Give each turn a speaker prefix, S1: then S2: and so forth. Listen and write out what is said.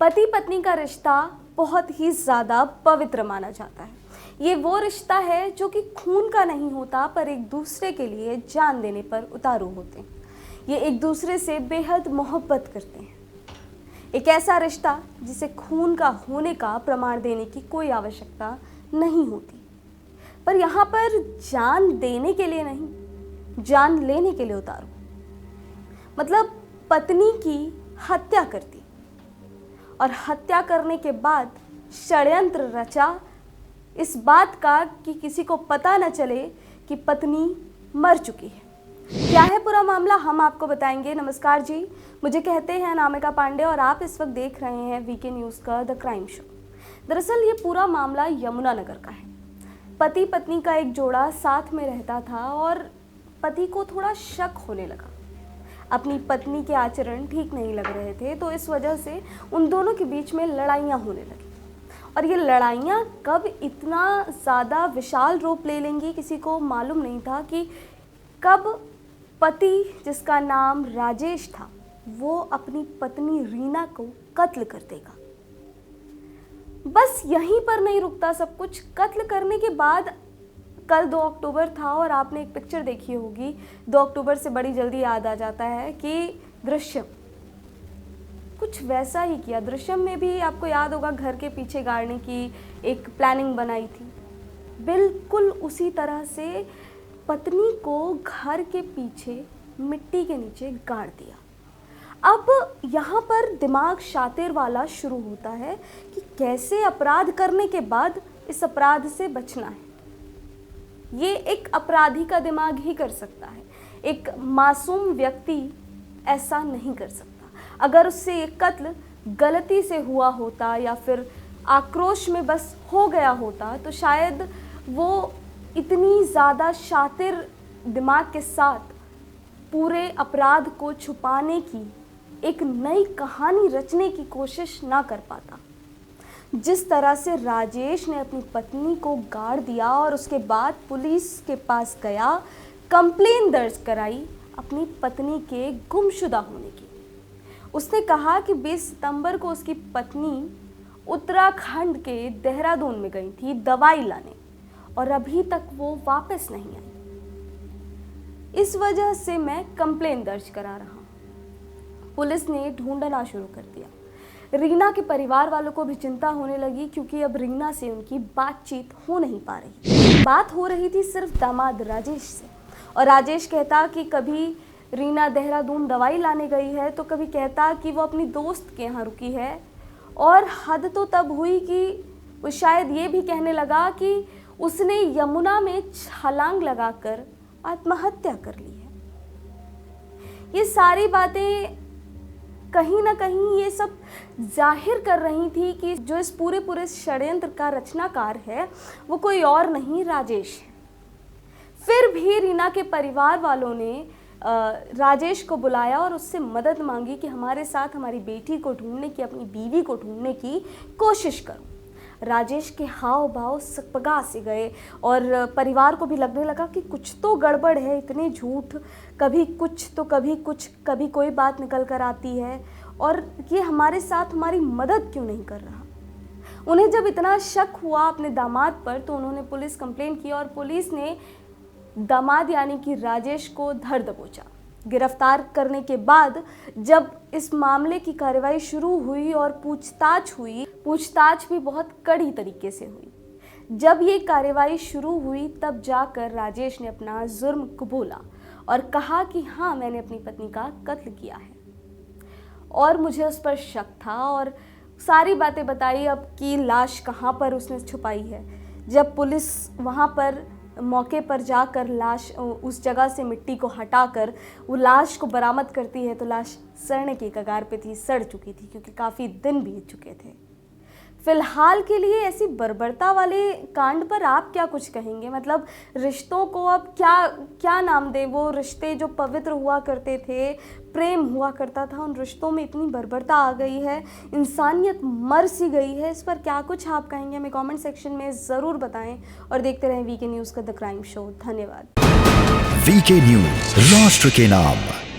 S1: पति पत्नी का रिश्ता बहुत ही ज़्यादा पवित्र माना जाता है। ये वो रिश्ता है जो कि खून का नहीं होता, पर एक दूसरे के लिए जान देने पर उतारू होते हैं। ये एक दूसरे से बेहद मोहब्बत करते हैं। एक ऐसा रिश्ता जिसे खून का होने का प्रमाण देने की कोई आवश्यकता नहीं होती, पर यहाँ पर जान देने के लिए नहीं, जान लेने के लिए उतारू। मतलब पत्नी की हत्या कर दी और हत्या करने के बाद षड्यंत्र रचा इस बात का कि किसी को पता न चले कि पत्नी मर चुकी है। क्या है पूरा मामला, हम आपको बताएंगे। नमस्कार जी, मुझे कहते हैं अनामिका पांडे और आप इस वक्त देख रहे हैं वीके न्यूज़ का द क्राइम शो। दरअसल ये पूरा मामला यमुनानगर का है। पति पत्नी का एक जोड़ा साथ में रहता था और पति को थोड़ा शक होने लगा। अपनी पत्नी के आचरण ठीक नहीं लग रहे थे, तो इस वजह से उन दोनों के बीच में लड़ाइयाँ होने लगी। और ये लड़ाइयाँ कब इतना ज़्यादा विशाल रूप ले लेंगी, किसी को मालूम नहीं था कि कब पति, जिसका नाम राजेश था, वो अपनी पत्नी रीना को कत्ल कर देगा। बस यहीं पर नहीं रुकता सब कुछ। कत्ल करने के बाद कल 2 अक्टूबर था और आपने एक पिक्चर देखी होगी। 2 अक्टूबर से बड़ी जल्दी याद आ जाता है कि दृश्यम, कुछ वैसा ही किया। दृश्यम में भी आपको याद होगा, घर के पीछे गाड़ने की एक प्लानिंग बनाई थी। बिल्कुल उसी तरह से पत्नी को घर के पीछे मिट्टी के नीचे गाड़ दिया। अब यहाँ पर दिमाग शातिर वाला शुरू होता है कि कैसे अपराध करने के बाद इस अपराध से बचना है। ये एक अपराधी का दिमाग ही कर सकता है, एक मासूम व्यक्ति ऐसा नहीं कर सकता। अगर उससे ये कत्ल गलती से हुआ होता या फिर आक्रोश में बस हो गया होता, तो शायद वो इतनी ज़्यादा शातिर दिमाग के साथ पूरे अपराध को छुपाने की एक नई कहानी रचने की कोशिश ना कर पाता। जिस तरह से राजेश ने अपनी पत्नी को गाड़ दिया और उसके बाद पुलिस के पास गया, कंप्लेन दर्ज कराई अपनी पत्नी के गुमशुदा होने की। उसने कहा कि 20 सितंबर को उसकी पत्नी उत्तराखंड के देहरादून में गई थी दवाई लाने और अभी तक वो वापस नहीं आई। इस वजह से मैं कंप्लेन दर्ज करा रहा हूँ। पुलिस ने ढूंढना शुरू कर दिया। रीना के परिवार वालों को भी चिंता होने लगी, क्योंकि अब रीना से उनकी बातचीत हो नहीं पा रही। बात हो रही थी सिर्फ दामाद राजेश से, और राजेश कहता कि कभी रीना देहरादून दवाई लाने गई है, तो कभी कहता कि वो अपनी दोस्त के यहाँ रुकी है। और हद तो तब हुई कि वो शायद ये भी कहने लगा कि उसने यमुना में छलांग लगाकर आत्महत्या कर ली है। ये सारी बातें कहीं ना कहीं ये सब जाहिर कर रही थी कि जो इस पूरे षड्यंत्र का रचनाकार है वो कोई और नहीं, राजेश है। फिर भी रीना के परिवार वालों ने राजेश को बुलाया और उससे मदद मांगी कि हमारे साथ हमारी बेटी को ढूंढने की, अपनी बीवी को ढूंढने की कोशिश करो। राजेश के हाव भाव सकपगा से गए और परिवार को भी लगने लगा कि कुछ तो गड़बड़ है। इतने झूठ, कभी कुछ तो कभी कुछ, कभी कोई बात निकल कर आती है, और ये हमारे साथ हमारी मदद क्यों नहीं कर रहा। उन्हें जब इतना शक हुआ अपने दामाद पर, तो उन्होंने पुलिस कंप्लेंट की और पुलिस ने दामाद यानी कि राजेश को धर दबोचा। गिरफ्तार करने के बाद जब इस मामले की कार्रवाई शुरू हुई और पूछताछ भी बहुत कड़ी तरीके से हुई। जब ये कार्रवाई शुरू हुई तब जाकर राजेश ने अपना जुर्म कबूला और कहा कि हाँ, मैंने अपनी पत्नी का कत्ल किया है और मुझे उस पर शक था, और सारी बातें बताई। अब की लाश कहाँ पर उसने छुपाई है। जब पुलिस वहाँ पर मौके पर जाकर लाश, उस जगह से मिट्टी को हटाकर वो लाश को बरामद करती है, तो लाश सड़ने की कगार पे थी, सड़ चुकी थी, क्योंकि काफ़ी दिन बीत चुके थे। फिलहाल के लिए ऐसी बर्बरता वाले कांड पर आप क्या कुछ कहेंगे? मतलब रिश्तों को अब क्या नाम दें? वो रिश्ते जो पवित्र हुआ करते थे, प्रेम हुआ करता था, उन रिश्तों में इतनी बर्बरता आ गई है, इंसानियत मर सी गई है। इस पर क्या कुछ आप कहेंगे? हमें कमेंट सेक्शन में ज़रूर बताएं और देखते रहें वीके न्यूज़ का द क्राइम शो। धन्यवाद।
S2: वीके न्यूज़, राष्ट्र के नाम।